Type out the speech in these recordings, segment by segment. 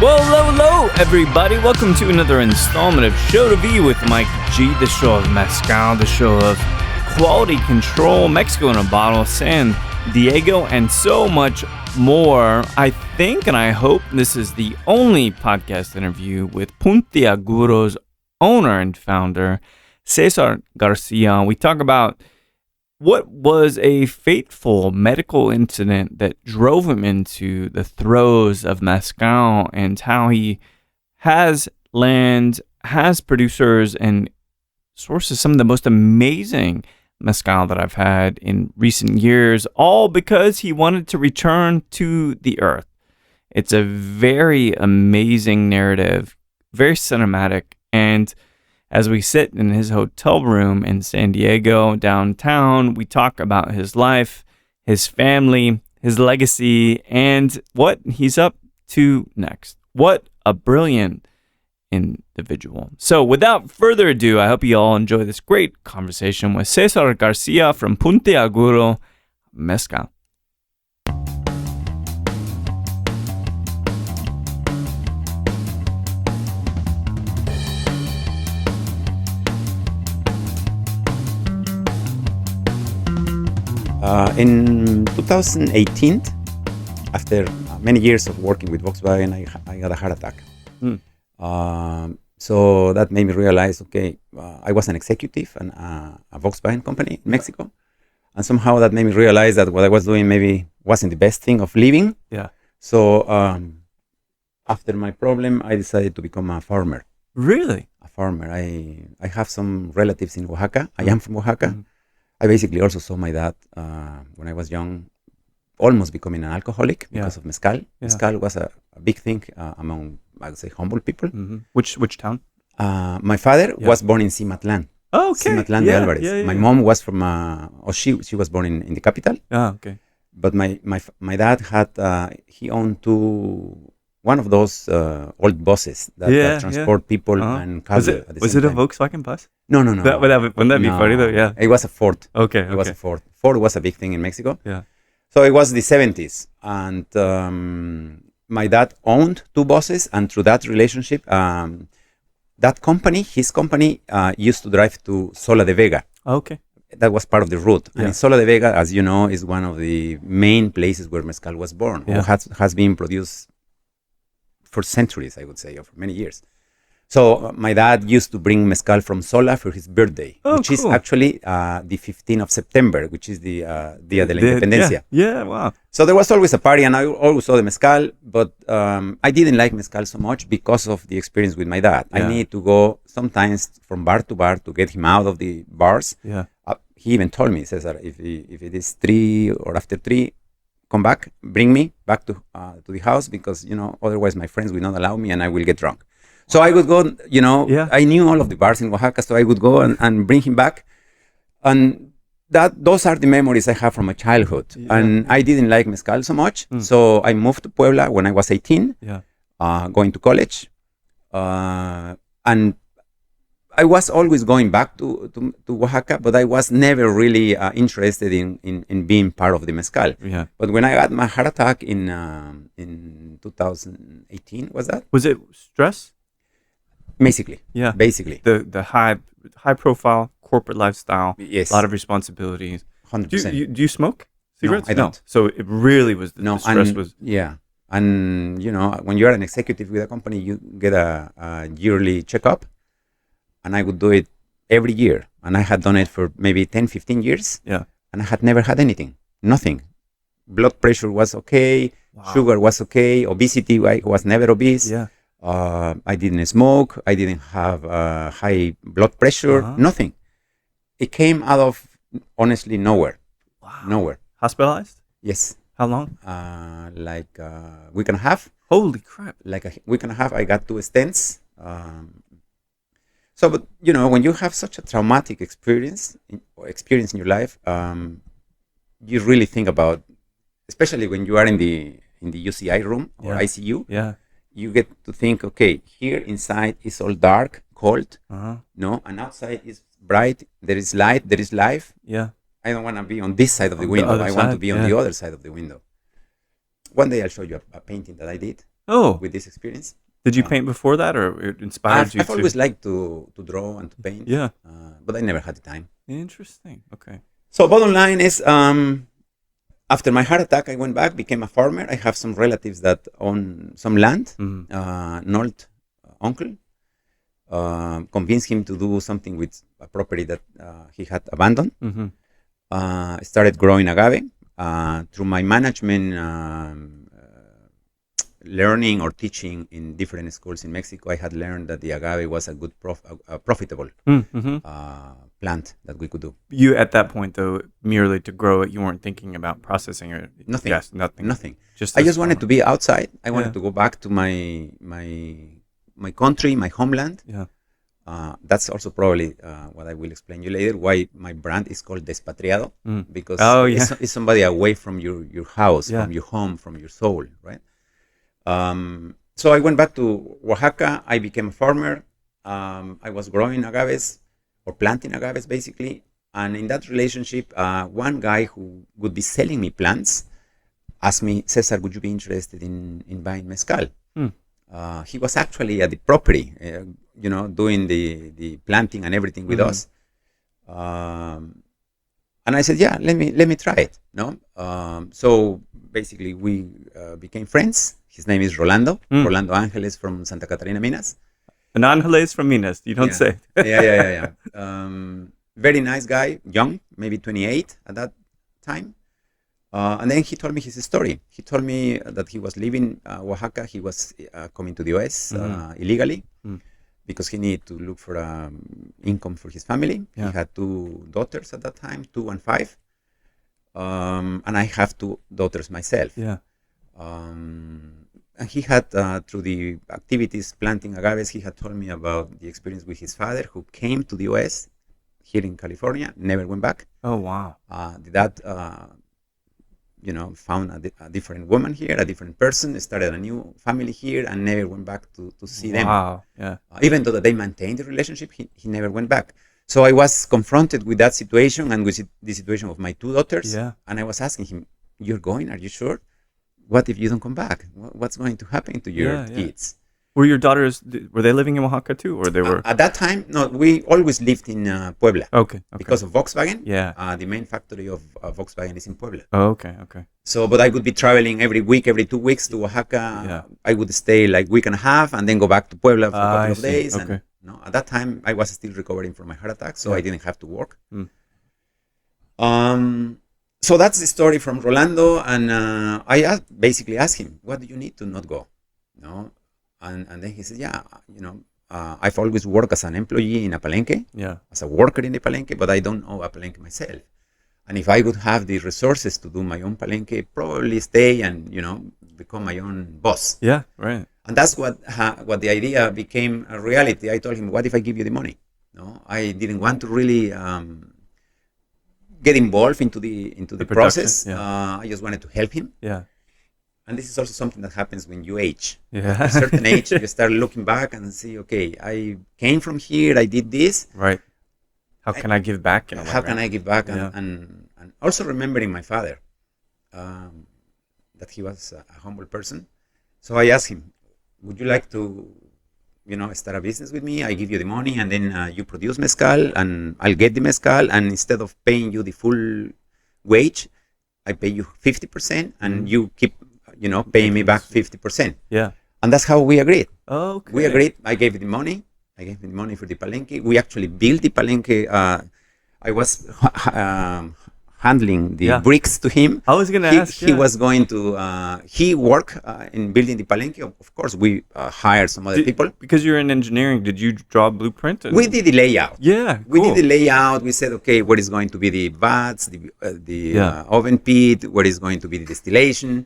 Well, hello, everybody. Welcome to another installment of Show to V with Mike G, the show of Mezcal, the show of quality control, Mexico in a bottle, San Diego, and so much more. I think and I hope this is the only podcast interview with Puntiagudo's owner and founder, Cesar Garcia. We talk about what was a fateful medical incident that drove him into the throes of Mezcal and how he has land, has producers, and sources some of the most amazing Mezcal that I've had in recent years, all because he wanted to return to the earth. It's a very amazing narrative, very cinematic, and as we sit in his hotel room in San Diego, downtown, we talk about his life, his family, his legacy, and what he's up to next. What a brilliant individual. So without further ado, I hope you all enjoy this great conversation with Cesar Garcia from Puntiagudo Mezcal. In 2018, after many years of working with Volkswagen, I got a heart attack. So that made me realize, I was an executive in a Volkswagen company in Mexico. And somehow that made me realize that what I was doing maybe wasn't the best thing of living. Yeah. So after my problem, I decided to become a farmer. Really? A farmer. I have some relatives in Oaxaca. I am from Oaxaca. I basically also saw my dad when I was young, almost becoming an alcoholic because of mezcal. Yeah. Mezcal was a big thing among, I would say, humble people. Mm-hmm. Which town? My father was born in Cimatlan. Oh, okay. Cimatlan de Alvarez. Yeah. My mom was from, she was born in the capital. Oh, okay. But my dad had, he owned one of those old buses that transport people and cargo at the was same it time. A Volkswagen bus? No. Wouldn't that be funny though? Yeah. It was a Ford. Okay. It was a Ford. Ford was a big thing in Mexico. Yeah. So it was the 70s. And my dad owned two buses. And through that relationship, his company used to drive to Sola de Vega. Okay. That was part of the route. Yeah. And in Sola de Vega, as you know, is one of the main places where mezcal was born, or has been produced for centuries, I would say, or for many years. So my dad used to bring mezcal from Sola for his birthday, which is actually the 15th of September, which is the Dia de la Independencia. Yeah, wow. So there was always a party, and I always saw the mezcal, but I didn't like mezcal so much because of the experience with my dad. I need to go sometimes from bar to bar to get him out of the bars. Yeah. He even told me, Cesar, if it is 3 or after 3, come back, bring me back to the house, because otherwise my friends will not allow me and I will get drunk. So I would go, I knew all of the bars in Oaxaca, so I would go and bring him back. And those are the memories I have from my childhood. Yeah. And I didn't like mezcal so much. So I moved to Puebla when I was 18, going to college. And I was always going back to Oaxaca, but I was never really interested in being part of the mezcal. Yeah. But when I got my heart attack in 2018, was that? Was it stress? Basically. Yeah. Basically. The high profile corporate lifestyle. Yes. A lot of responsibilities. 100%. Do you smoke cigarettes? No, I don't. So it really was the stress was. Yeah. And when you're an executive with a company, you get a yearly checkup. And I would do it every year. And I had done it for maybe 10, 15 years. Yeah. And I had never had anything. Nothing. Blood pressure was okay. Wow. Sugar was okay. Obesity, I was never obese. Yeah. I didn't smoke. I didn't have high blood pressure. Nothing. It came out of, honestly, nowhere. Wow. Nowhere. Hospitalized? Yes. How long? Like a week and a half. Holy crap. Like a week and a half. I got 2 stents. Um, so, but you know, when you have such a traumatic experience in your life, you really think about, especially when you are in the UCI room or Yeah. ICU, Yeah. you get to think, okay, here inside is all dark, cold, Uh-huh. no, and outside is bright. There is light, there is life. Yeah. I don't want to be on this side of the On the window. other I want to side. be on Yeah. the other side of the window. One day I'll show you a painting that I did Oh, with this experience. did you Uh, paint before that, or it inspired you I've to? always liked to draw and to paint, Yeah. but I never had the time. Interesting. Okay. So bottom line is, after my heart attack, I went back, became a farmer. I have some relatives that own some land. Mm. An old uncle convinced him to do something with a property that he had abandoned. Mm-hmm. Started growing agave. Through my management learning or teaching in different schools in Mexico, I had learned that the agave was a good, profitable Mm-hmm. plant that we could do. You at that point though, merely to grow it, you weren't thinking about processing or Nothing. Yes, nothing. Nothing. Just I just wanted to be outside. I wanted Yeah. to go back to my country, my homeland. Yeah. That's also probably what I will explain you later. Why my brand is called Despatriado, Mm. because Oh, yeah. it's somebody away from your house, Yeah. from your home, from your soul, right? So I went back to Oaxaca. I became a farmer. I was growing agaves or planting agaves basically. And in that relationship, one guy who would be selling me plants asked me, Cesar, would you be interested in buying mezcal? Mm. He was actually at the property, doing the planting and everything with Mhm. us. And I said, yeah, let me try it. No, so basically we became friends. His name is Rolando Angeles from Santa Catarina, Minas. An Angeles from Minas. You don't Yeah. say. Yeah. Very nice guy, young, maybe 28 at that time. And then he told me his story. He told me that he was leaving Oaxaca. He was coming to the US illegally because he needed to look for income for his family. Yeah. He had 2 daughters at that time, 2 and 5. And I have 2 daughters myself. Yeah. And he had, through the activities planting agaves, he had told me about the experience with his father who came to the US here in California, never went back. Oh wow. The dad, found a different woman here, a different person, started a new family here, and never went back to see them. Wow. Yeah. Even though that they maintained the relationship, he never went back. So I was confronted with that situation and with the situation of my 2 daughters. Yeah. And I was asking him, you're going? Are you sure? What if you don't come back? What's going to happen to your Yeah. kids? Were your daughters? Were they living in Oaxaca too, or they were? At that time, no, we always lived in Puebla. Okay. Because of Volkswagen. Yeah. The main factory of Volkswagen is in Puebla. Oh, okay. Okay. So, but I would be traveling every week, every 2 weeks to Oaxaca. Yeah. I would stay like week and a half and then go back to Puebla for a couple I of see. days. Okay. And, at that time, I was still recovering from my heart attack, so Yeah. I didn't have to work. Mm. So that's the story from Rolando, and I basically asked him, "What do you need to not go?" No, and then he said, "Yeah, I've always worked as an employee in a palenque, Yeah. as a worker in the palenque, but I don't know a palenque myself. And if I would have the resources to do my own palenque, probably stay and become my own boss." Yeah. Right. And that's what the idea became a reality. I told him, "What if I give you the money?" No, I didn't want to really get involved into the process. Yeah. I just wanted to help him. Yeah. And this is also something that happens when you age. Yeah. At a certain age, you start looking back and see, okay, I came from here, I did this. Right. How can I give back? In a way, How can right? I give back? Yeah. And also remembering my father, that he was a humble person. So I asked him, would you like to, start a business with me? I give you the money and then you produce mezcal and I'll get the mezcal. And instead of paying you the full wage, I pay you 50% and you keep, paying me back 50%. Yeah. And that's how we agreed. Okay. We agreed. I gave the money. I gave him the money for the palenque. We actually built the palenque. I was handling the bricks to him. I was going to ask. He was going to. He worked in building the palenque. Of course, we hired some other people. Because you're in engineering, did you draw a blueprint? We did the layout. Yeah. We cool. did the layout. We said, okay, what is going to be the vats, the oven pit, what is going to be the distillation.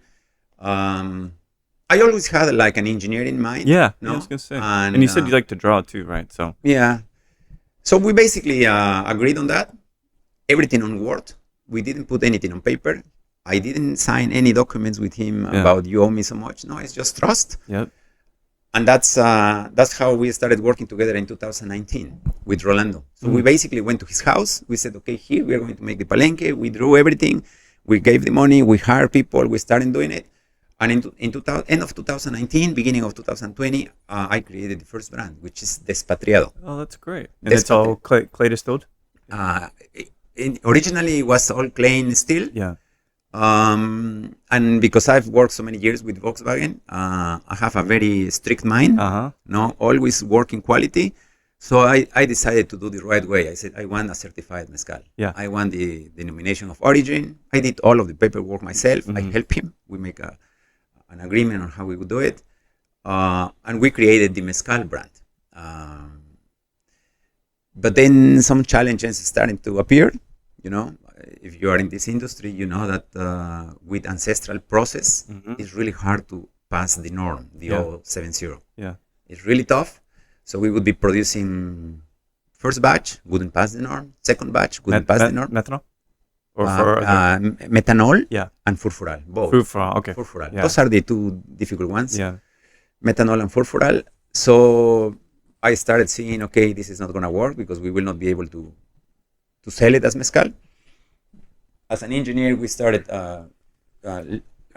I always had like an engineer in mind. Yeah, No? I was gonna say. And And you said you like to draw too, right? So yeah. So we basically agreed on that. Everything on Word. We didn't put anything on paper. I didn't sign any documents with him about you owe me so much. No, it's just trust. Yep. And that's how we started working together in 2019 with Rolando. So we basically went to his house. We said, okay, here we are going to make the palenque. We drew everything. We gave the money. We hired people. We started doing it. And end of 2019, beginning of 2020, I created the first brand, which is Despatriado. Oh, that's great. And it's all clay distilled? Originally, it was all clay and steel. Yeah. And because I've worked so many years with Volkswagen, I have a very strict mind. No, always working quality. So I decided to do the right way. I said, I want a certified mezcal. Yeah. I want the denomination of origin. I did all of the paperwork myself. I helped him. We make an agreement on how we would do it. And we created the mezcal brand. But then some challenges starting to appear. You know, if you are in this industry, you know that with ancestral process, it's really hard to pass the norm, the 070. Yeah. It's really tough. So we would be producing first batch, wouldn't pass the norm. Second batch, wouldn't pass the norm. Methanol? Or Methanol yeah. and furfural, both. Furfural, okay. Furfural. Yeah. Those are the two difficult ones. Yeah. Methanol and furfural. So I started seeing, okay, this is not going to work because we will not be able to sell it as mezcal. As an engineer, we started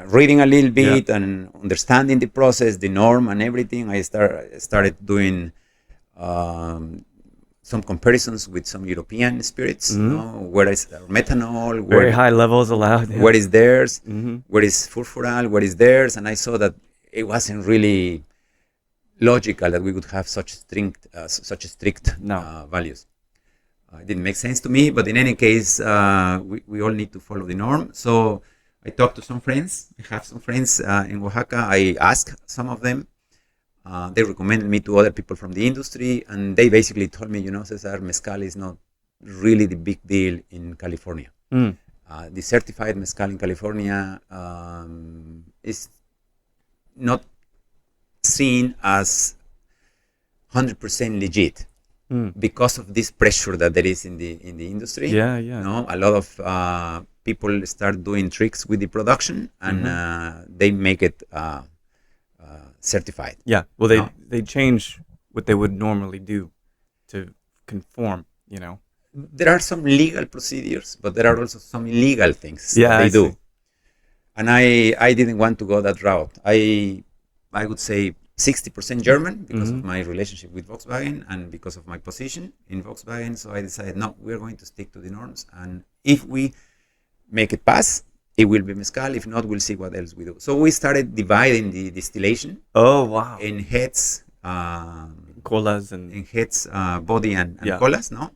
reading a little bit and understanding the process, the norm and everything. I started doing some comparisons with some European spirits. You know, where is methanol? Very high levels allowed. Yeah. Where is theirs? Where is furfural? Where is theirs? And I saw that it wasn't really logical that we would have such strict values. It didn't make sense to me, but in any case, we all need to follow the norm. So I talked to some friends. I have some friends in Oaxaca. I asked some of them. They recommended me to other people from the industry, and they basically told me, you know, Cesar, mezcal is not really the big deal in California. The certified mezcal in California is not seen as 100% legit. Because of this pressure that there is in the industry. Yeah. You know, a lot of people start doing tricks with the production, and they make it certified. Yeah. Well, they change what they would normally do to conform. You know. There are some legal procedures, but there are also some illegal things that they do. And I didn't want to go that route. I would say 60% German because of my relationship with Volkswagen and because of my position in Volkswagen. So I decided, no, we're going to stick to the norms. And if we make it pass, it will be mezcal. If not, we'll see what else we do. So we started dividing the distillation. Oh, wow. In heads, colas and in heads, body and colas, no?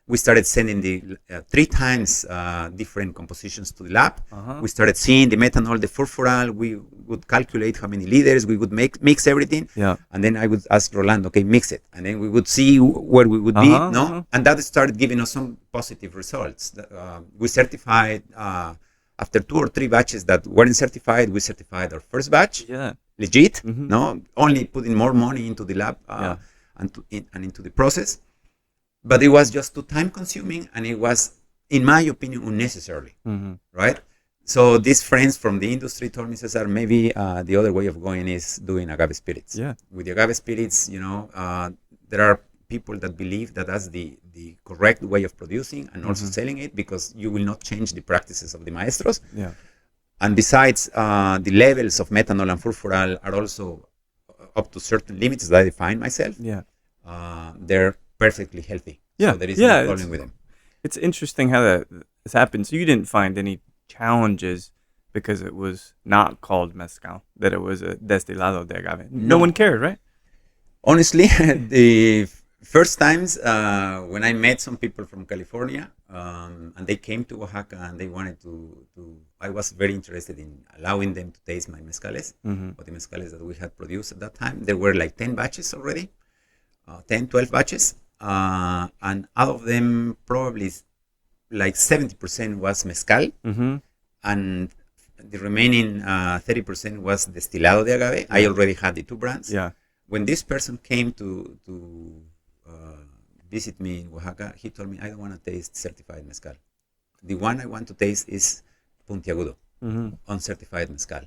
We started sending the 3 times different compositions to the lab. We started seeing the methanol, the furfural. We would calculate how many liters. We would mix everything. Yeah. And then I would ask Rolando, okay, mix it. And then we would see where we would be, no? And that started giving us some positive results. We certified, after 2 or 3 batches that weren't certified, we certified our first batch. Yeah. Legit, no? Only putting more money into the lab and into the process. But it was just too time consuming, and it was, in my opinion, unnecessary, right? So these friends from the industry told me, Cesar, maybe the other way of going is doing agave spirits. Yeah. With the agave spirits, you know, there are people that believe that that's the correct way of producing and also selling it, because you will not change the practices of the maestros. Yeah. And besides, the levels of methanol and furfural are also up to certain limits that I define myself. Yeah. They're perfectly healthy. Yeah. So there is no problem with them. It's interesting how that has happened. So you didn't find any challenges because it was not called mezcal, that it was a destilado de agave. No one cared, right? Honestly, the first times when I met some people from California and they came to Oaxaca and they wanted to I was very interested in allowing them to taste my mezcales, or the mezcales that we had produced at that time. There were like 10 batches already, 10, 12 batches. And out of them, probably like 70% was mezcal, and The remaining 30% was destilado de agave. I already had the two brands. Yeah. When this person came to visit me in Oaxaca, he told me, I don't want to taste certified mezcal. The one I want to taste is Puntiagudo, uncertified mezcal.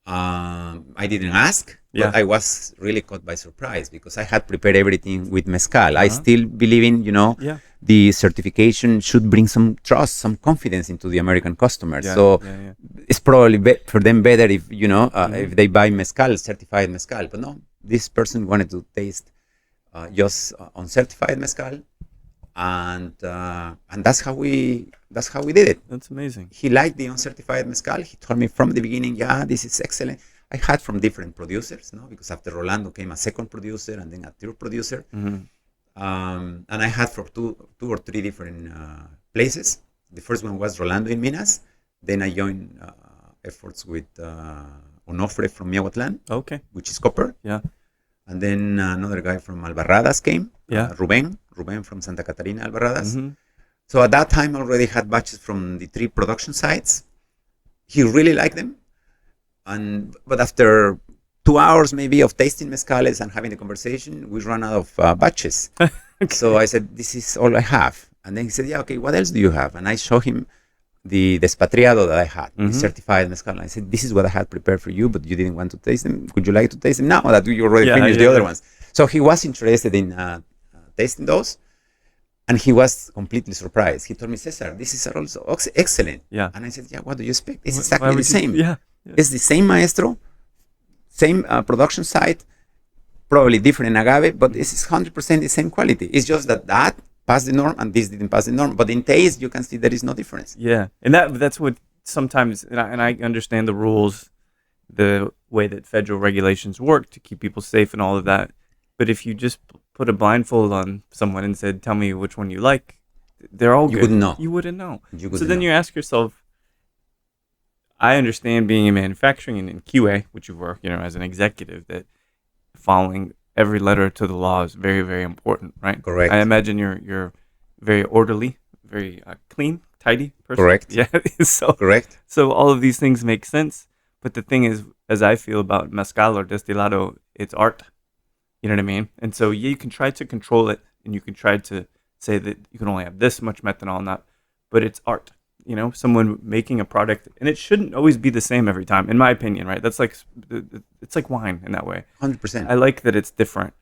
I didn't ask, but I was really caught by surprise because I had prepared everything with mezcal. I still believe in, the certification should bring some trust, some confidence into the American customers. It's probably for them better if, if they buy mezcal, certified mezcal. But no, this person wanted to taste just uncertified mezcal. And that's how we did it. That's amazing. He liked the uncertified mezcal. He told me from the beginning, this is excellent. I had from different producers, because after Rolando came a second producer and then a third producer. And I had from two or three different places. The first one was Rolando in Minas. Then I joined efforts with Onofre from Miahuatlan, which is copper. Yeah. And then another guy from Albarradas came, Ruben from Santa Catarina, Albarradas. So at that time, I already had batches from the three production sites. He really liked them. But after 2 hours maybe of tasting mezcales and having a conversation, we ran out of batches. So I said, this is all I have. And then he said, what else do you have? And I showed him the despatriado that I had, the certified mezcal. And I said, this is what I had prepared for you, but you didn't want to taste them. Would you like to taste them now that you already finished the other ones? So he was interested in tasting those. And he was completely surprised. He told me, Cesar, this is also excellent. Yeah. And I said, what do you expect? It's exactly the same. Yeah. It's the same maestro, same production site, probably different agave, but this is 100% the same quality. It's just that passed the norm and this didn't pass the norm. But in taste, you can see there is no difference. Yeah, and that's what sometimes, and I understand the rules, the way that federal regulations work to keep people safe and all of that. But if you just put a blindfold on someone and said, tell me which one you like, they're all good. You wouldn't know. You wouldn't know. So then you ask yourself, I understand being in manufacturing and in QA, which you were, as an executive, that following every letter to the law is very, very important, right? Correct. I imagine you're very orderly, very clean, tidy person. Correct. Yeah. Correct. So all of these things make sense. But the thing is, as I feel about mezcal or destilado, it's art. You know what I mean? And so you can try to control it, and you can try to say that you can only have this much methanol, but it's art. Someone making a product, and it shouldn't always be the same every time, in my opinion, right? That's it's like wine in that way. 100%. I like that it's different.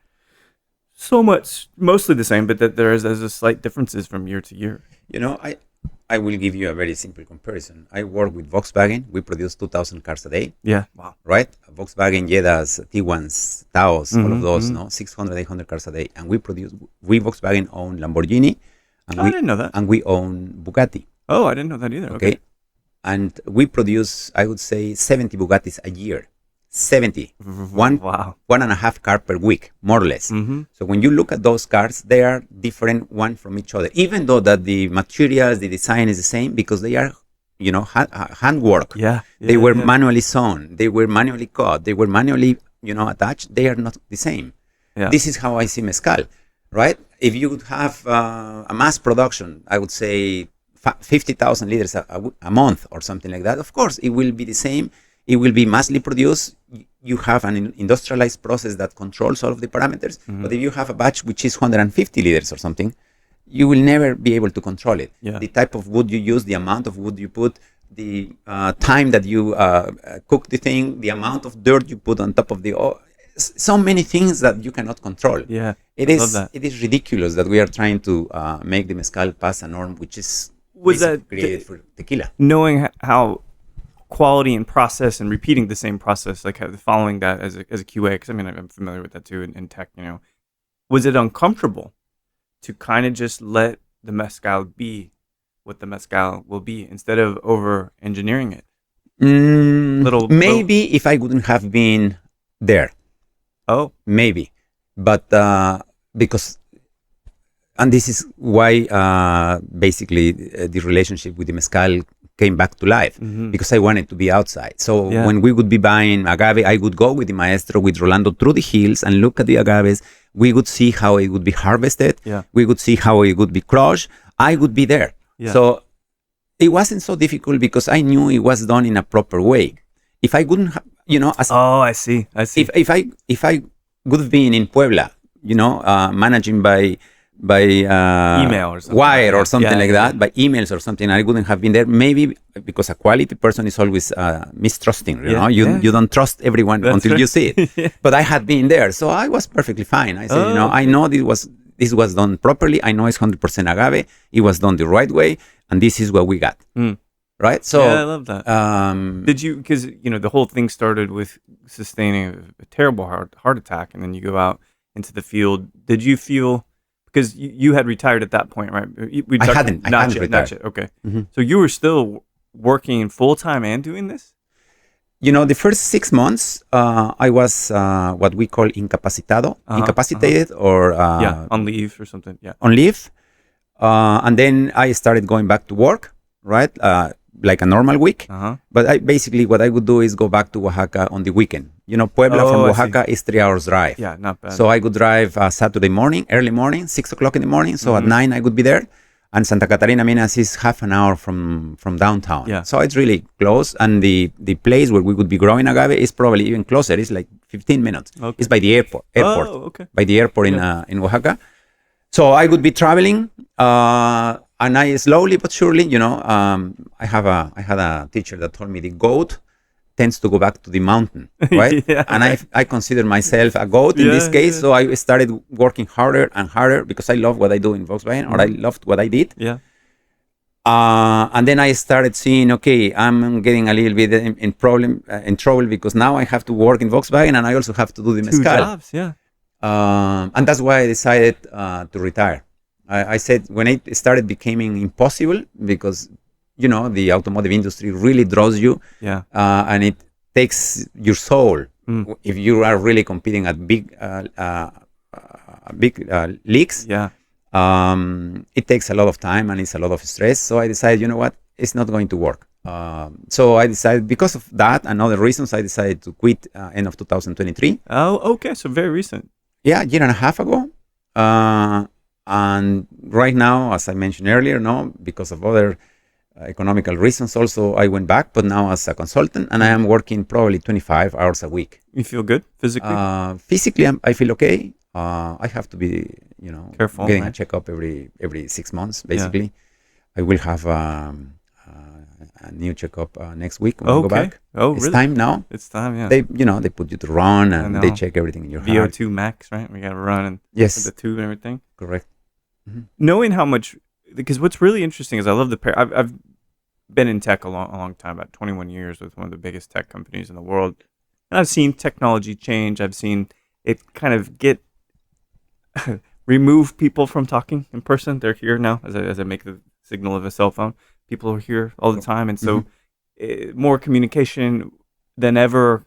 So much, mostly the same, but that there's a slight differences from year to year. I will give you a very simple comparison. I work with Volkswagen. We produce 2,000 cars a day. Yeah. Wow. Right? Volkswagen, Jeddas, Tiguans, Taos, all of those, 600, 800 cars a day. And we Volkswagen own Lamborghini. And I didn't know that. And we own Bugatti. Oh, I didn't know that either. Okay. And we produce, I would say, 70 Bugattis a year. 70. Wow. 1.5 car per week, more or less. So when you look at those cars, they are different one from each other, even though that the materials, the design is the same, because they are, handwork. They were manually sewn. They were manually cut. They were manually, attached. They are not the same. Yeah. This is how I see mezcal, right? If you would have a mass production, I would say 50,000 liters a month or something like that. Of course, it will be the same. It will be massively produced. You have an industrialized process that controls all of the parameters. But if you have a batch which is 150 liters or something, you will never be able to control it. Yeah. The type of wood you use, the amount of wood you put, the time that you cook the thing, the amount of dirt you put on top of the oil. So many things that you cannot control. Yeah, it is ridiculous that we are trying to make the mezcal pass a norm which is created for tequila. Knowing how quality and process and repeating the same process, like following that as a QA, because I'm familiar with that too in tech, was it uncomfortable to kind of just let the mezcal be what the mezcal will be instead of over engineering it? Maybe if I wouldn't have been there. Oh, maybe, but because, and this is why basically the relationship with the mezcal came back to life, because I wanted to be outside. So when we would be buying agave, I would go with the maestro, with Rolando, through the hills and look at the agaves. We would see how it would be harvested. Yeah. We would see how it would be crushed. I would be there. Yeah. So it wasn't so difficult because I knew it was done in a proper way. If I wouldn't, as I see. if I would have been in Puebla, managing by email or something, wire or something like that, yeah. by emails or something, I wouldn't have been there. Maybe because a quality person is always mistrusting. You don't trust everyone until you see it. Yeah. But I had been there, so I was perfectly fine. I said, Okay. I know this was done properly. I know it's 100% agave. It was done the right way, and this is what we got. Right? So I love that. Did you, because the whole thing started with sustaining a terrible heart attack, and then you go out into the field. Did you feel, because you had retired at that point, right? I hadn't retired. Not yet. Okay. Mm-hmm. So you were still working full time and doing this? The first 6 months, I was what we call incapacitated, or on leave or something. Yeah. on leave. And then I started going back to work, right? Like a normal week. But basically what I would do is go back to Oaxaca on the weekend. Puebla from Oaxaca is 3 hours drive. Yeah, not bad. So I would drive Saturday morning, early morning, 6 o'clock in the morning. So at 9 I would be there. And Santa Catarina, Minas is half an hour from downtown. Yeah. So it's really close. And the place where we would be growing agave is probably even closer. It's like 15 minutes. Okay. It's by the airport. Oh, okay. By the airport in Oaxaca. So I would be traveling, and I slowly but surely, I had a teacher that told me the goat tends to go back to the mountain, right? Yeah. And I consider myself a goat in this case. So I started working harder and harder because I love what I do in Volkswagen, or I loved what I did. Yeah. And then I started seeing, okay, I'm getting a little bit in trouble because now I have to work in Volkswagen and I also have to do the Mezcal. 2 jobs, yeah. And that's why I decided to retire. I said when it started becoming impossible because, the automotive industry really draws you. Yeah. And it takes your soul if you are really competing at big leagues. Yeah. It takes a lot of time and it's a lot of stress. So I decided, what, it's not going to work. So I decided, because of that and other reasons, I decided to quit end of 2023. Oh, okay. So very recent. Yeah, a year and a half ago. And right now, as I mentioned earlier, because of other economical reasons also, I went back, but now as a consultant, and I am working probably 25 hours a week. You feel good physically? Physically, I feel okay. I have to be, careful, getting right? a checkup every 6 months, basically. Yeah. I will have a new checkup next week when I go back. Oh, it's really? Time now. It's time, yeah. They put you to run and they check everything in your heart. VO2 max, right? We got to run and yes, the tube and everything. Correct. Knowing how much, because what's really interesting is I love the pair. I've been in tech a long time, about 21 years with one of the biggest tech companies in the world. And I've seen technology change. I've seen it kind of get remove people from talking in person. They're here now as I make the signal of a cell phone. People are here all the time. And so more communication than ever.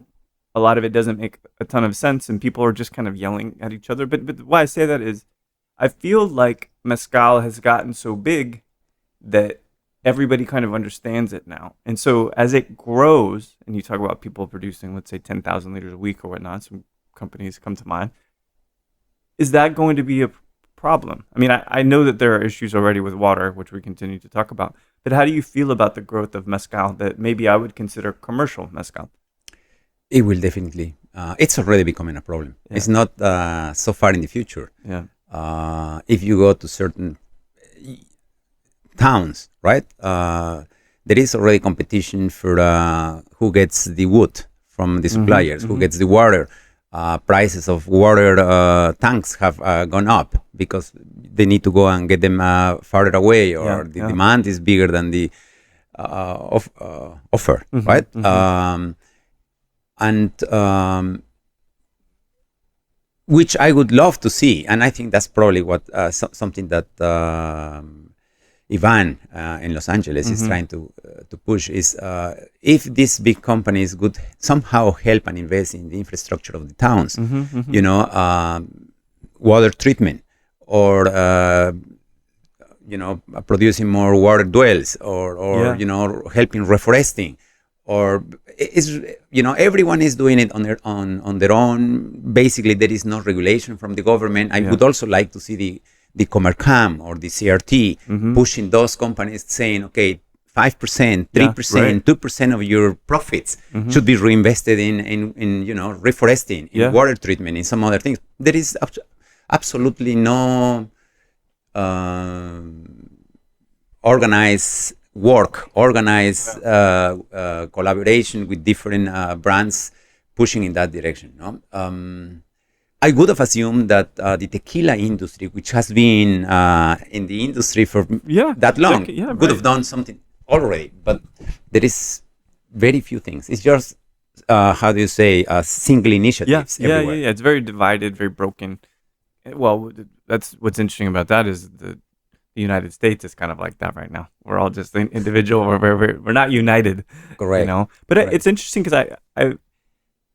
A lot of it doesn't make a ton of sense and people are just kind of yelling at each other. But why I say that is I feel like Mezcal has gotten so big that everybody kind of understands it now. And so as it grows, and you talk about people producing, let's say 10,000 liters a week or whatnot, some companies come to mind, is that going to be a problem? I mean, I know that there are issues already with water, which we continue to talk about, but how do you feel about the growth of Mezcal that maybe I would consider commercial Mezcal? It will definitely. It's already becoming a problem. Yeah. It's not so far in the future. Yeah. If you go to certain towns, right? There is already competition for who gets the wood from the suppliers, who gets the water. Prices of water tanks have gone up because they need to go and get them farther away, or the demand is bigger than the offer, right? Which I would love to see, and I think that's probably what something that Ivan in Los Angeles is trying to push is if these big companies could somehow help and invest in the infrastructure of the towns, water treatment, or producing more water dwells, or helping reforesting. Or everyone is doing it on their own. Basically, there is no regulation from the government. I would also like to see the Comercam or the CRT pushing those companies, saying, okay, 5%, Yeah, 3%, right. 2% of your profits should be reinvested in reforesting, in Yeah. water treatment, in some other things. There is absolutely no organized work, organized collaboration with different brands pushing in that direction. No? I would have assumed that the tequila industry, which has been in the industry for Yeah. that long, Yeah, would have right. done something already. But there is very few things. It's just, how do you say, single Yeah. initiatives Yeah. Yeah. everywhere. Yeah. It's very divided, very broken. Well, that's what's interesting about that is the United States is kind of like that right now. We're all just an individual. We're not united, Correct. But Correct. it's interesting because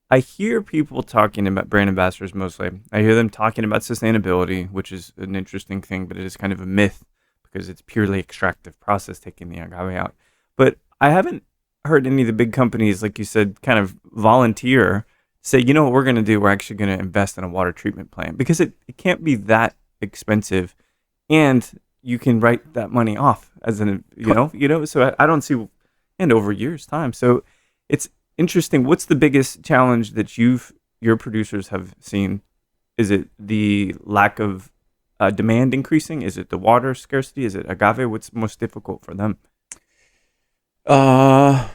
I hear people talking about brand ambassadors mostly. I hear them talking about sustainability, which is an interesting thing, but it is kind of a myth because it's purely extractive process taking the agave out. But I haven't heard any of the big companies, like you said, kind of volunteer, say, you know what we're going to do? We're actually going to invest in a water treatment plant because it can't be that expensive, and you can write that money off as So I don't see, and over years time. So it's interesting. What's the biggest challenge that your producers have seen? Is it the lack of demand increasing? Is it the water scarcity? Is it agave? What's most difficult for them? Uh,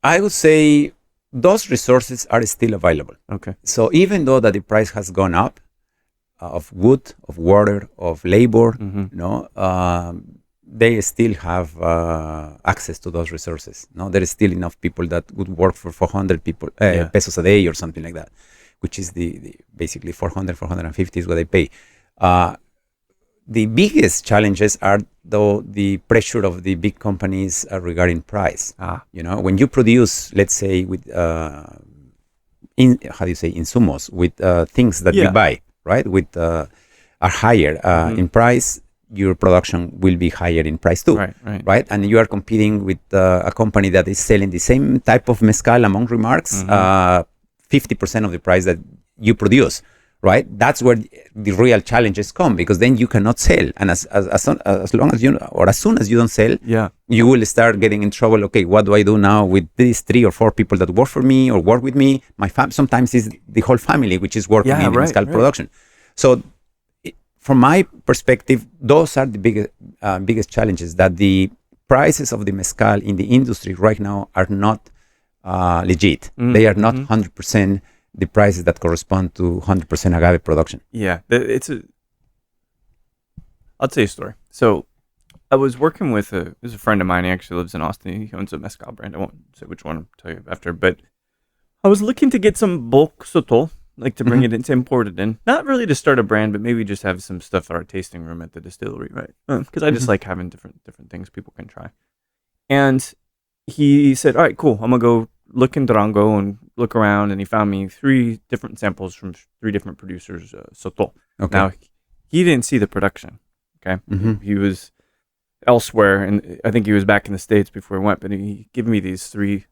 I would say those resources are still available. Okay. So even though that the price has gone up of wood, of water, of labor, they still have access to those resources. No, there is still enough people that would work for 400 pesos a day or something like that, which is the basically 400, 450 is what they pay. The biggest challenges are though the pressure of the big companies regarding price. When you produce, let's say, with insumos, with things that you buy, right, with are higher in price, your production will be higher in price too, right? And you are competing with a company that is selling the same type of mezcal, among remarks, 50% of the price that you produce, right? That's where the real challenges come, because then you cannot sell, and as long as as soon as you don't sell, you will start getting in trouble. Okay, what do I do now with these 3 or 4 people that work for me or work with me? Sometimes it's the whole family which is working in the mezcal production. So from my perspective, those are the biggest challenges, that the prices of the mezcal in the industry right now are not legit. They are not 100% the prices that correspond to 100% agave production. Yeah, I'll tell you a story. So I was working with a friend of mine. He actually lives in Austin. He owns a mezcal brand. I won't say which one, I'll tell you after. But I was looking to get some bulk sotol, like to bring it in, to import it in. Not really to start a brand, but maybe just have some stuff at our tasting room at the distillery, right? Because I just like having different things people can try. And he said, all right, cool. I'm going to go look in Durango and look around. And he found me 3 different samples from 3 different producers, sotol. Okay. Now, he didn't see the production, okay? He was elsewhere, and I think he was back in the States before he went, but he gave me these 3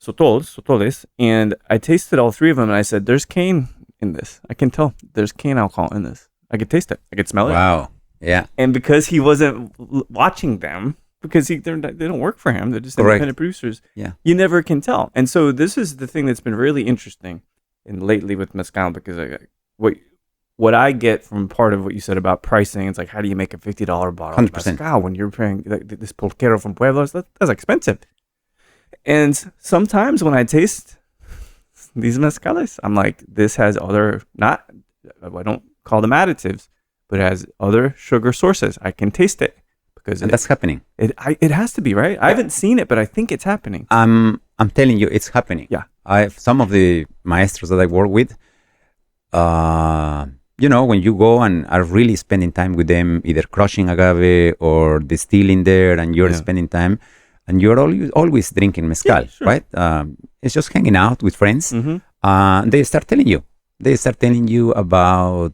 sotoles, and I tasted all 3 of them, and I said, there's cane in this. I can tell there's cane alcohol in this. I could taste it. I could smell it. Wow. Yeah. And because he wasn't watching them, because they don't work for him, they're just independent producers, you never can tell. And so this is the thing that's been really interesting lately with mezcal, because what I get from part of what you said about pricing, it's like, how do you make a $50 bottle 100%. of mezcal when you're paying this pulquero from Puebla? That's expensive. And sometimes when I taste these mezcales, I'm like, this has other, I don't call them additives, but it has other sugar sources. I can taste it. And that's happening. It has to be, right? I haven't seen it, but I think it's happening. I'm telling you, it's happening. Yeah. Some of the maestros that I work with, when you go and are really spending time with them, either crushing agave or distilling there, and you're spending time, and you're always drinking mezcal, right? It's just hanging out with friends. They start telling you about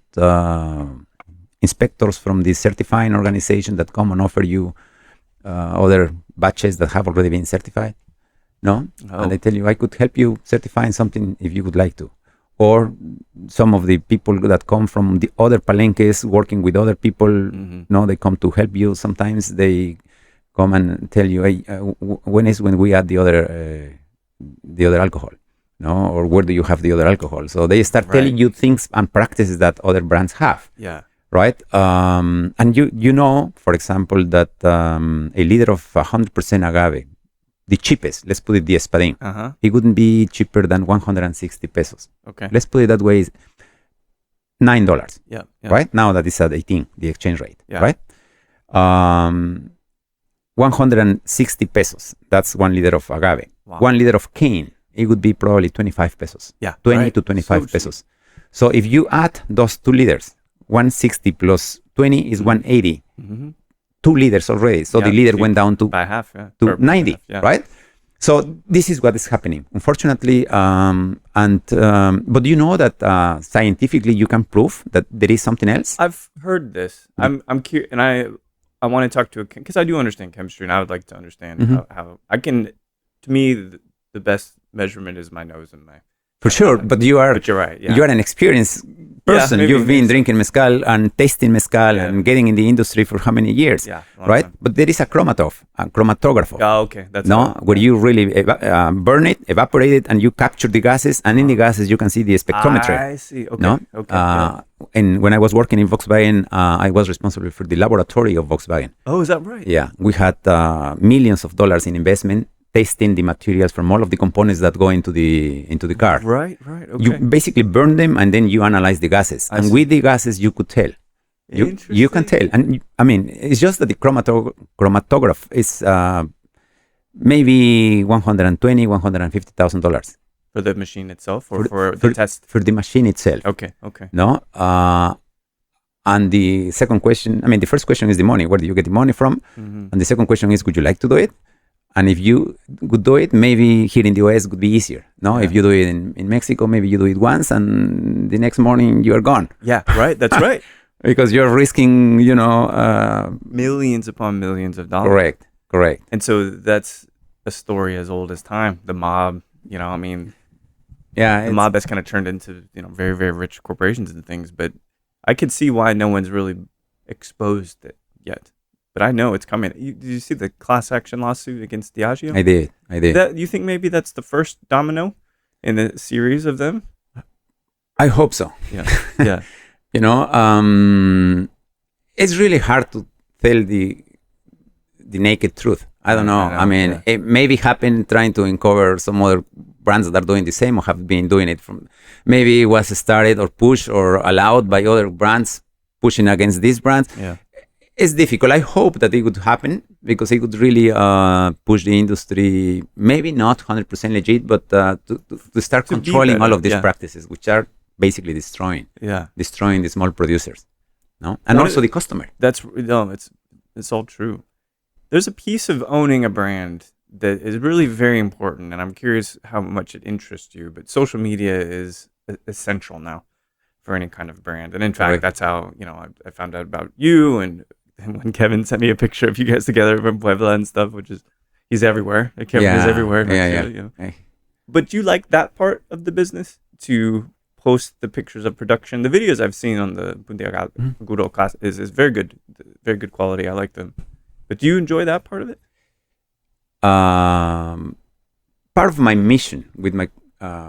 inspectors from the certifying organization that come and offer you other batches that have already been certified. And they tell you, I could help you certifying something if you would like to. Or some of the people that come from the other palenques working with other people, they come to help you. Sometimes they come and tell you, hey, when we add the other alcohol, no, or where do you have the other alcohol? So they start telling you things and practices that other brands have. Yeah. Right. And you know, for example, that a liter of 100% agave, the cheapest, let's put it the espadín, it wouldn't be cheaper than 160 pesos. Okay. Let's put it that way, $9. Yeah. Right now that is at 18, the exchange rate. Yeah. Right. 160 pesos. That's 1 liter of agave. Wow. 1 liter of cane, it would be probably 25 pesos. Yeah. 20 to 25 pesos. So if you add those 2 liters, 160 plus 20 is 180. 2 liters already. So the liter went down to by half, to 90, half, right? So this is what is happening, unfortunately. But you know that scientifically you can prove that there is something else. I've heard this. I'm curious, and I want to talk to because I do understand chemistry, and I would like to understand how I can. To me, the best measurement is my nose and my. For sure, but you're right. Yeah. You are an experienced person. You've been drinking mezcal and tasting mezcal and getting in the industry for how many years? Yeah, right. Time. But there is a chromatograph. Oh, okay. That's where you really burn it, evaporate it, and you capture the gases. And in the gases, you can see the spectrometry. I see. Okay. Okay. And when I was working in Volkswagen, I was responsible for the laboratory of Volkswagen. Oh, is that right? Yeah, we had millions of dollars in investment, testing the materials from all of the components that go into the car. Right. Okay. You basically burn them and then you analyze the gases. And with the gases, you could tell. You can tell. And I mean, it's just that the chromatograph is maybe $120,000, $150,000. For the machine itself, or for the test? For the machine itself. Okay. No? And the second question, the first question is the money. Where do you get the money from? And the second question is, would you like to do it? And if you could do it, maybe here in the US it would be easier. No, if you do it in Mexico, maybe you do it once and the next morning you are gone. Yeah, right. That's right. Because you're risking, millions upon millions of dollars. Correct. And so that's a story as old as time. The mob, the mob that's kind of turned into, very, very rich corporations and things. But I could see why no one's really exposed it yet. But I know it's coming. Did you see the class action lawsuit against Diageo? I did. You think maybe that's the first domino in the series of them? I hope so. Yeah. It's really hard to tell the naked truth. I don't know. It maybe happened trying to uncover some other brands that are doing the same or have been doing it from. Maybe it was started or pushed or allowed by other brands pushing against these brands. Yeah. It's difficult. I hope that it would happen because it would really push the industry, maybe not 100% legit, but to start controlling all of these practices, which are basically destroying the small producers, no, and also the customer. It's all true. There's a piece of owning a brand that is really very important, and I'm curious how much it interests you. But social media is essential now for any kind of brand, and in fact, that's how I found out about you and when Kevin sent me a picture of you guys together from Puebla and stuff, which is he's everywhere. Kevin is everywhere. But do you like that part of the business to post the pictures of production? The videos I've seen on the Puntiagudo class is very good quality. I like them. But do you enjoy that part of it? Part of my mission with my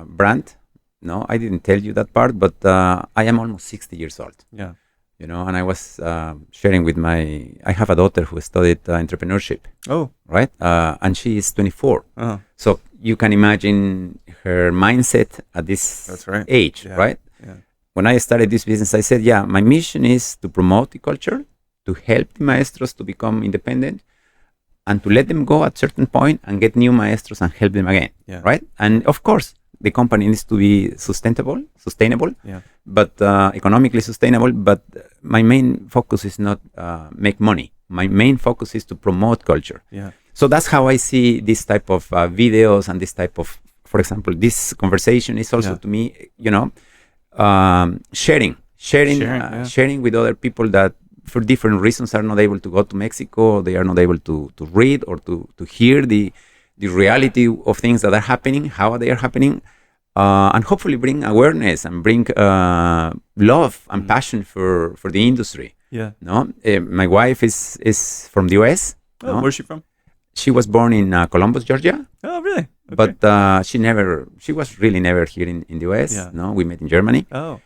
brand. No, I didn't tell you that part, but I am almost 60 years old. Yeah. And I was sharing with I have a daughter who studied entrepreneurship. Oh. Right? And she is 24. Uh-huh. So you can imagine her mindset at this age, right? Yeah. When I started this business, I said, my mission is to promote the culture, to help the maestros to become independent, and to let them go at a certain point and get new maestros and help them again, right? And of course, the company needs to be sustainable, but economically sustainable. But my main focus is not make money. My main focus is to promote culture. Yeah. So that's how I see this type of videos and this type of, for example, this conversation is also to me, sharing with other people that for different reasons are not able to go to Mexico. They are not able to read or to hear the reality of things that are happening, how they are happening, and hopefully bring awareness and bring love and passion for the industry. Yeah. No, my wife is from the US. Oh, where's she from? She was born in Columbus, Georgia. Oh, really? Okay. But she was really never here in the US. Yeah. No, we met in Germany. Oh.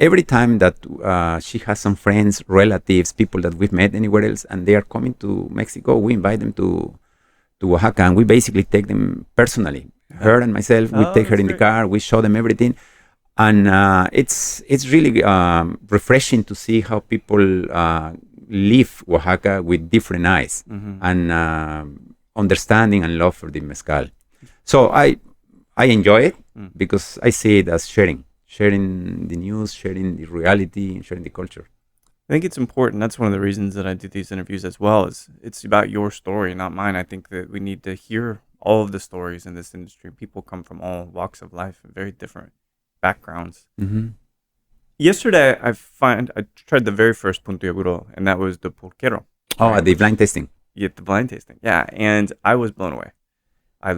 Every time that she has some friends, relatives, people that we've met anywhere else, and they are coming to Mexico, we invite them to Oaxaca, and we basically take them personally. Her and myself, we take her in the car, we show them everything, and it's really refreshing to see how people live Oaxaca with different eyes and understanding and love for the mezcal. So I enjoy it because I see it as sharing the news, sharing the reality, sharing the culture. I think it's important. That's one of the reasons that I do these interviews as well. Is it's about your story, not mine. I think that we need to hear all of the stories in this industry. People come from all walks of life, very different backgrounds. Yesterday, I tried the very first Puntiagudo, and that was the pulquero. Oh, at the blind tasting. Yeah, the blind tasting. Yeah, and I was blown away. I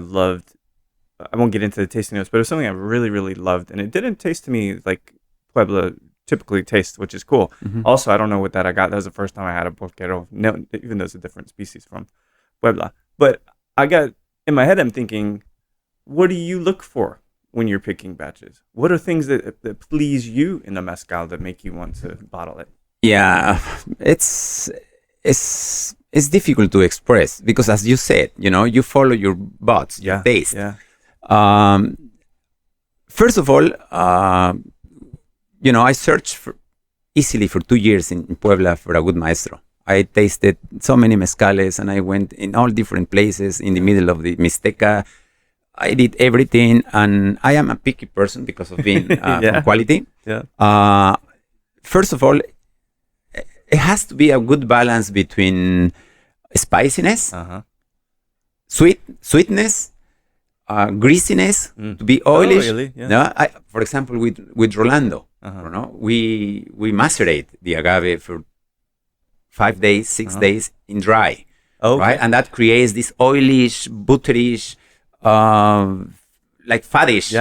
won't get into the tasting notes, but it was something I really, really loved. And it didn't taste to me like Puebla typically tastes, which is cool. Also, I don't know what that I got. That was the first time I had a pulquero, no, even though it's a different species from Puebla. But in my head, I'm thinking, what do you look for when you're picking batches? What are things that please you in the mezcal that make you want to bottle it? Yeah, it's difficult to express because, as you said, you follow your buds, your taste. Yeah. First of all, I searched easily for 2 years in Puebla for a good maestro. I tasted so many mezcales, and I went in all different places in the middle of the Mixteca. I did everything, and I am a picky person because of being from quality. Yeah. First of all, it has to be a good balance between spiciness, sweetness, greasiness, to be oily. Oh, really? Yeah. No, for example, with Rolando, we macerate the agave for 5 days, 6 days in dry, right? And that creates this oilish, butterish, like fattish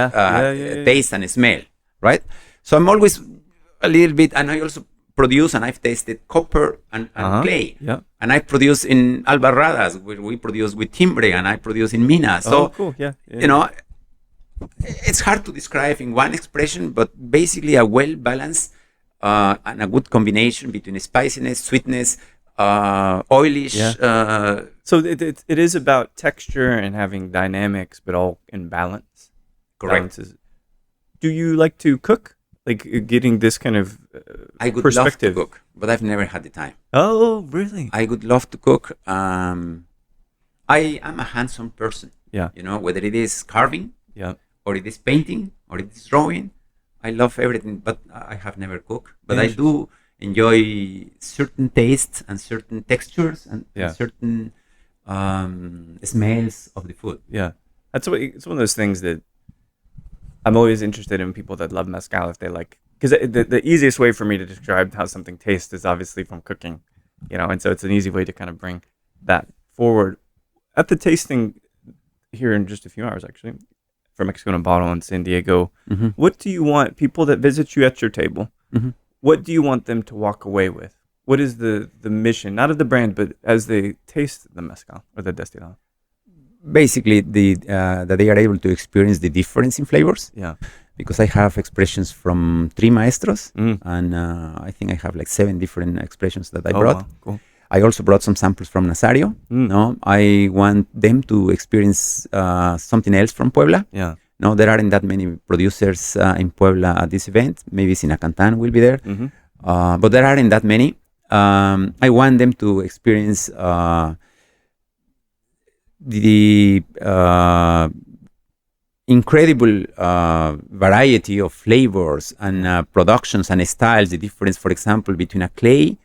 taste and smell, right? So I'm always a little bit, and I also produce, and I've tasted copper and clay. Yeah. And I produce in Albarradas, where we produce with timbre, and I produce in Minas. So, cool. Yeah. It's hard to describe in one expression, but basically a well-balanced and a good combination between spiciness, sweetness, oilish. Yeah. So it is about texture and having dynamics, but all in balance. Correct. Do you like to cook? Like getting this kind of I would perspective? love to cook, but I've never had the time. Oh, really? I would love to cook. I am a hands-on person. Yeah. Whether it is carving, or it is painting, or it is drawing. I love everything, but I have never cooked. But I do enjoy certain tastes and certain textures and certain smells of the food. Yeah, it's one of those things that I'm always interested in people that love mezcal if they like, because the easiest way for me to describe how something tastes is obviously from cooking, and so it's an easy way to kind of bring that forward. At the tasting here in just a few hours, actually, for Mexico in a Bottle in San Diego, what do you want people that visit you at your table? What do you want them to walk away with? What is the mission, not of the brand, but as they taste the mezcal or the destilado? Basically, that they are able to experience the difference in flavors. Yeah. Because I have expressions from 3 maestros, and I think I have like 7 different expressions that I brought. Wow. Cool. I also brought some samples from Nazario. I want them to experience something else from Puebla. Yeah. No, there aren't that many producers in Puebla at this event. Maybe Sinacantan will be there, but there aren't that many. I want them to experience the incredible variety of flavors and productions and styles. The difference, for example, between a clay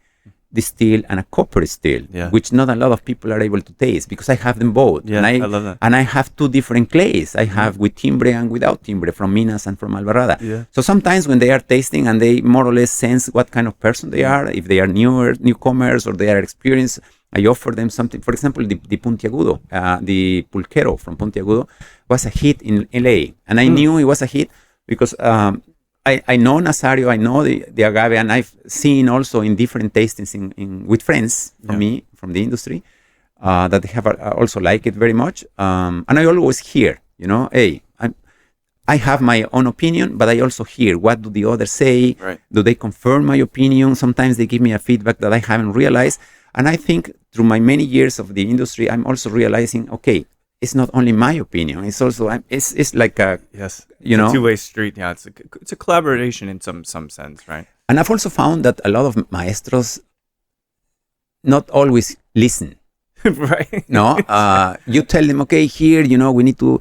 distill and a copper still, which not a lot of people are able to taste, because I have them both. Yeah, and I love that. And I have 2 different clays. I have with timbre and without timbre, from Minas and from Albarrada. Yeah. So sometimes when they are tasting and they more or less sense what kind of person they are, if they are newcomers or they are experienced, I offer them something. For example, the Puntiagudo, the pulquero from Puntiagudo was a hit in LA. And I knew it was a hit because I know Nazario, I know the agave, and I've seen also in different tastings with friends from me, from the industry, that they have also like it very much. And I always hear, hey, I have my own opinion, but I also hear what do the others say. Right. Do they confirm my opinion? Sometimes they give me a feedback that I haven't realized. And I think through my many years of the industry, I'm also realizing, okay, it's not only my opinion. It's also it's like a it's a two-way street. Yeah, it's a collaboration in some sense, right? And I've also found that a lot of maestros not always listen. Right. No, you tell them, okay, here, we need to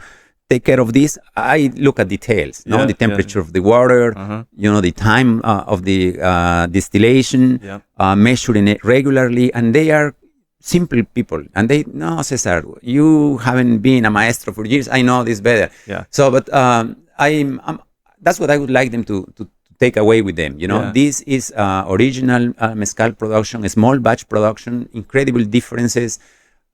take care of this. I look at details, the temperature of the water, the time of the distillation, measuring it regularly, and they are simple people. And they, no, Cesar, you haven't been a maestro for years. I know this better. Yeah. So, but that's what I would like them to take away with them. This is original mezcal production, a small batch production, incredible differences.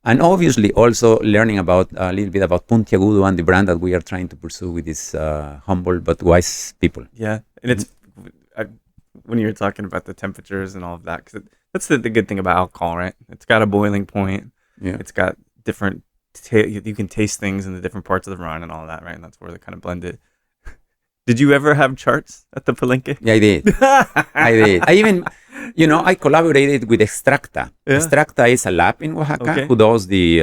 And obviously also learning about a little bit about Puntiagudo and the brand that we are trying to pursue with these humble but wise people. Yeah, and it's when you're talking about the temperatures and all of that, because that's the good thing about alcohol, right? It's got a boiling point. Yeah. It's got different, you can taste things in the different parts of the Rhine and all that, right? And that's where they kind of blend it. Did you ever have charts at the Palenque? Yeah, I did. I did. I even, I collaborated with Extracta. Yeah. Extracta is a lab in Oaxaca who does the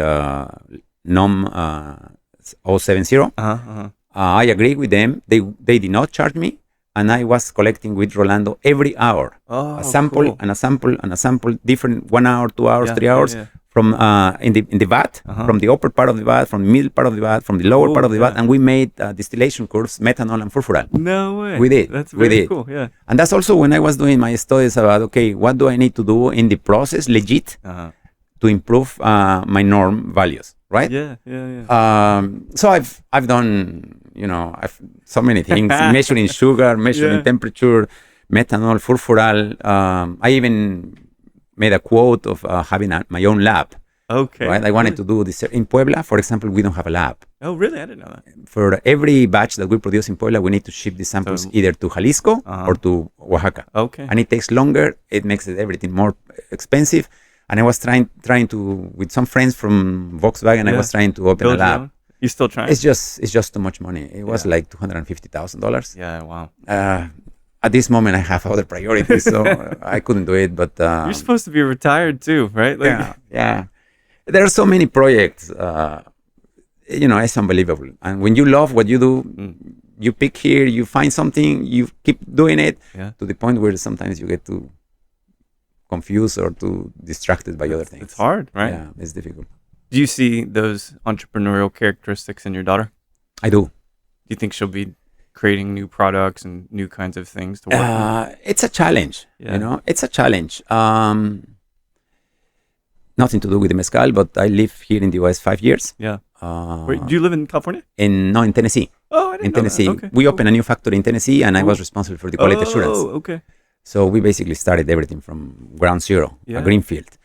NOM 070. I agree with them. They did not charge me, and I was collecting with Rolando every hour. A sample and a sample and a sample, different 1 hour, 2 hours, 3 hours. From in the vat, from the upper part of the vat, from the middle part of the vat, from the lower part of the vat, and we made distillation curves, methanol and furfural. No way. We did. That's very cool. Yeah. And that's also when I was doing my studies about, okay, what do I need to do in the process, legit, to improve my norm values, right? Yeah. So I've done, I've so many things, measuring sugar, measuring temperature, methanol, furfural. I even made a quote of having my own lab. Okay. Right? I wanted to do this. In Puebla, for example, we don't have a lab. Oh, really? I didn't know that. For every batch that we produce in Puebla, we need to ship the samples either to Jalisco or to Oaxaca. Okay. And it takes longer. It makes everything more expensive. And I was trying to, with some friends from Volkswagen, I was trying to open a lab. You still trying? It's just too much money. It was like $250,000. Yeah, wow. At this moment, I have other priorities, so I couldn't do it. But you're supposed to be retired too, right? Yeah. There are so many projects. It's unbelievable. And when you love what you do, you pick here, you find something, you keep doing it to the point where sometimes you get too confused or too distracted by other things. It's hard, right? Yeah, it's difficult. Do you see those entrepreneurial characteristics in your daughter? I do. Do you think she'll be creating new products and new kinds of things to work on? It's a challenge. It's a challenge. Nothing to do with the mezcal, but I live here in the US 5 years. Yeah. Wait, do you live in California? In Tennessee. Oh, I didn't know Tennessee. that. Okay, we opened a new factory in Tennessee, and I was responsible for the quality assurance. Oh, okay. So we basically started everything from ground zero, a greenfield.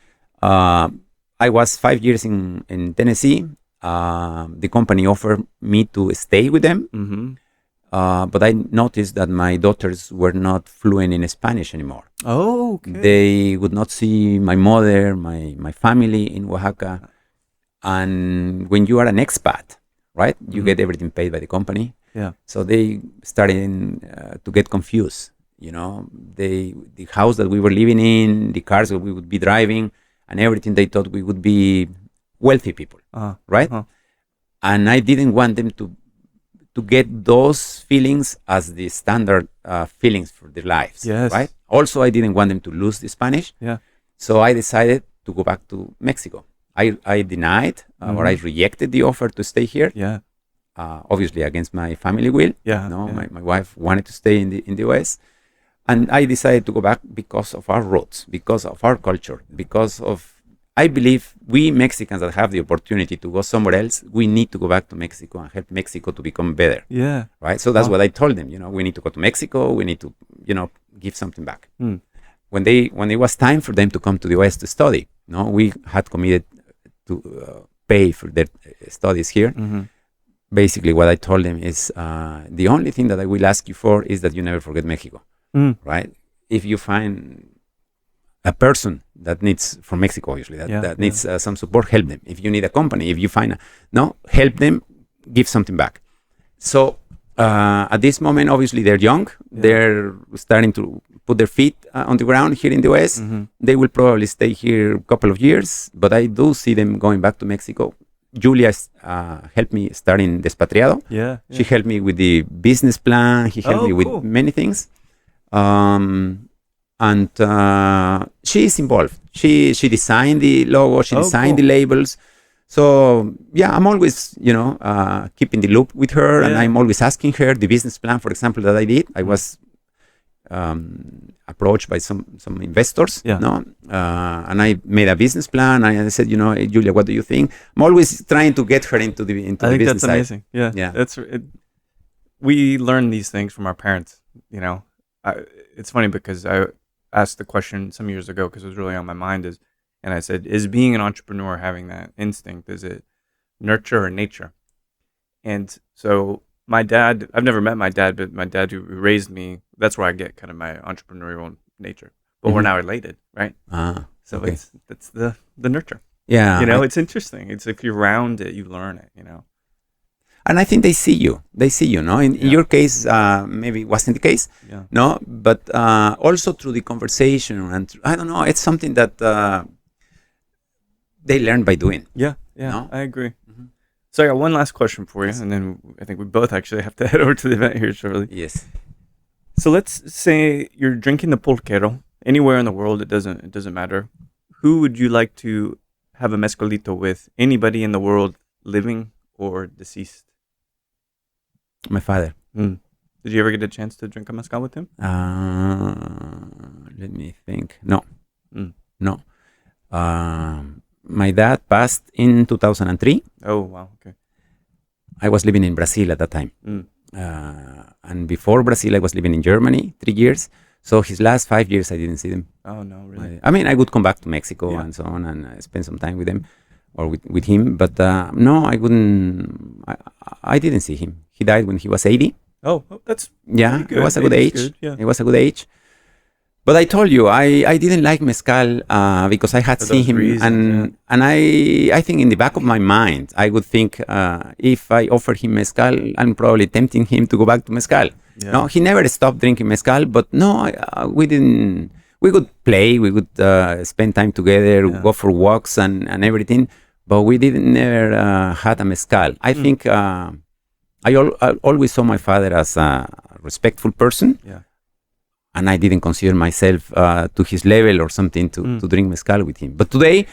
I was 5 years in Tennessee. The company offered me to stay with them. But I noticed that my daughters were not fluent in Spanish anymore. Oh, okay. They would not see my mother, my family in Oaxaca. And when you are an expat, right, you get everything paid by the company. Yeah. So they started to get confused. The house that we were living in, the cars that we would be driving, and everything, they thought we would be wealthy people, right? And I didn't want them to get those feelings as the standard feelings for their lives, right? Also, I didn't want them to lose the Spanish. Yeah. So I decided to go back to Mexico. I denied or I rejected the offer to stay here. Yeah. Obviously against my family will. Yeah. My wife wanted to stay in the US. And I decided to go back because of our roots, because of our culture, because of, I believe we Mexicans that have the opportunity to go somewhere else, we need to go back to Mexico and help Mexico to become better. Yeah. Right. So that's what I told them. We need to go to Mexico. We need to, give something back. When it was time for them to come to the US to study, we had committed to pay for their studies here. basically what I told him is the only thing that I will ask you for is that you never forget Mexico, right? If you find a person that needs from Mexico, obviously that needs some support, help them. If you need a company, if you find help them, give something back. So at this moment, obviously they're young, they're starting to put their feet on the ground here in the US. They will probably stay here a couple of years, but I do see them going back to Mexico. Julia helped me starting Despatriado. She helped me with the business plan. He helped me with many things. And she is involved. She designed the logo. She designed the labels. So yeah, I'm always keeping the loop with her, and I'm always asking her the business plan. For example, that I did, I was approached by some investors, and I made a business plan. And I said, hey, Julia, what do you think? I'm always trying to get her into the business side. I think that's amazing. That's we learn these things from our parents. It's funny because I asked the question some years ago because it was really on my mind and I said, is being an entrepreneur, having that instinct, is it nurture or nature? And so my dad, I've never met my dad, but my dad who raised me, that's where I get kind of my entrepreneurial nature. But we're now related, right? So that's the nurture. Yeah. It's interesting. It's if you're around it, you learn it, And I think they see you, no? In your case, maybe it wasn't the case, no? But also through the conversation, and I don't know, it's something that they learn by doing. Yeah, no? I agree. So I got one last question for you, and then I think we both actually have to head over to the event here shortly. Yes. So let's say you're drinking the pulquero anywhere in the world. It doesn't matter. Who would you like to have a mezcalito with? Anybody in the world, living or deceased? My father. Did you ever get a chance to drink a mezcal with him? Let me think. No. No. My dad passed in 2003. Oh, wow. Okay. I was living in Brazil at that time. And before Brazil, I was living in Germany 3 years. So his last 5 years, I didn't see them. Oh, no, really? I mean, I would come back to Mexico and so on and spend some time with them or with him. But no, I wouldn't. I didn't see him. He died when he was 80. Oh, that's good. It was a good age. Yeah. It was a good age. But I told you, I didn't like mezcal because I had seen him, and I think in the back of my mind, I would think if I offered him mezcal, I'm probably tempting him to go back to mezcal. Yeah. No, he never stopped drinking mezcal, but no, we didn't. We would play, we would spend time together, go for walks and everything, but we didn't never had a mezcal. I think I always saw my father as a respectful person. Yeah. And I didn't consider myself to his level or something to drink mezcal with him. But today,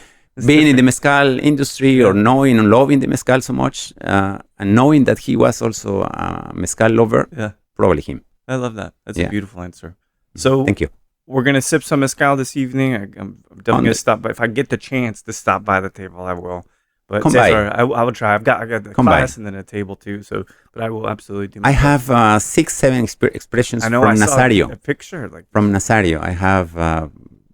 being in the mezcal industry or knowing and loving the mezcal so much, and knowing that he was also a mezcal lover, probably him. I love that. That's a beautiful answer. So thank you. We're going to sip some mezcal this evening. I'm definitely going to stop by. If I get the chance to stop by the table, I will. But Cesar, I will try. I've got the class and then a table too. So, but I will absolutely do. I have 6-7 expressions from Nazario. A picture from Nazario. I have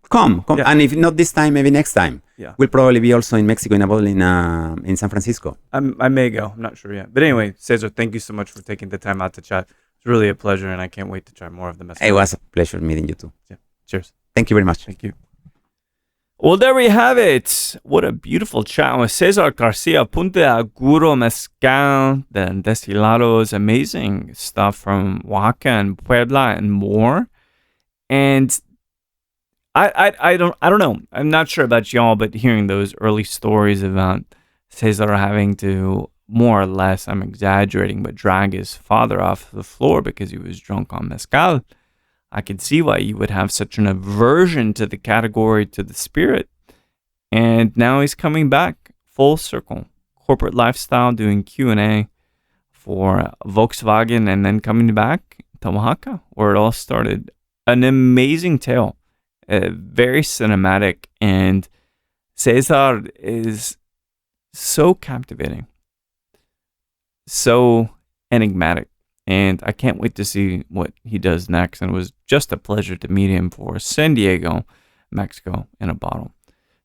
come, and if not this time, maybe next time. Yeah, we'll probably be also in Mexico in a bottle in San Francisco. I may go. I'm not sure yet. But anyway, Cesar, thank you so much for taking the time out to chat. It's really a pleasure, and I can't wait to try more of the mezcal. It was a pleasure meeting you too. Yeah. Cheers. Thank you very much. Thank you. Well, there we have it. What a beautiful chat with Cesar Garcia, Puntiagudo Mezcal, the Destilados, amazing stuff from Oaxaca and Puebla and more. And I don't know. I'm not sure about y'all, but hearing those early stories about Cesar having to more or less, I'm exaggerating, but drag his father off the floor because he was drunk on mezcal. I can see why you would have such an aversion to the category, to the spirit. And now he's coming back full circle. Corporate lifestyle, doing Q&A for Volkswagen, and then coming back to Oaxaca, where it all started. An amazing tale, very cinematic, and Cesar is so captivating, so enigmatic. And I can't wait to see what he does next. And it was just a pleasure to meet him for San Diego, Mexico, in a bottle.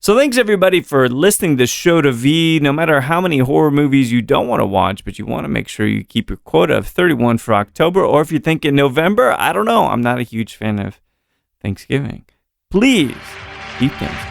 So thanks everybody for listening to Show to V. No matter how many horror movies you don't want to watch, but you want to make sure you keep your quota of 31 for October, or if you're thinking November, I don't know. I'm not a huge fan of Thanksgiving. Please keep them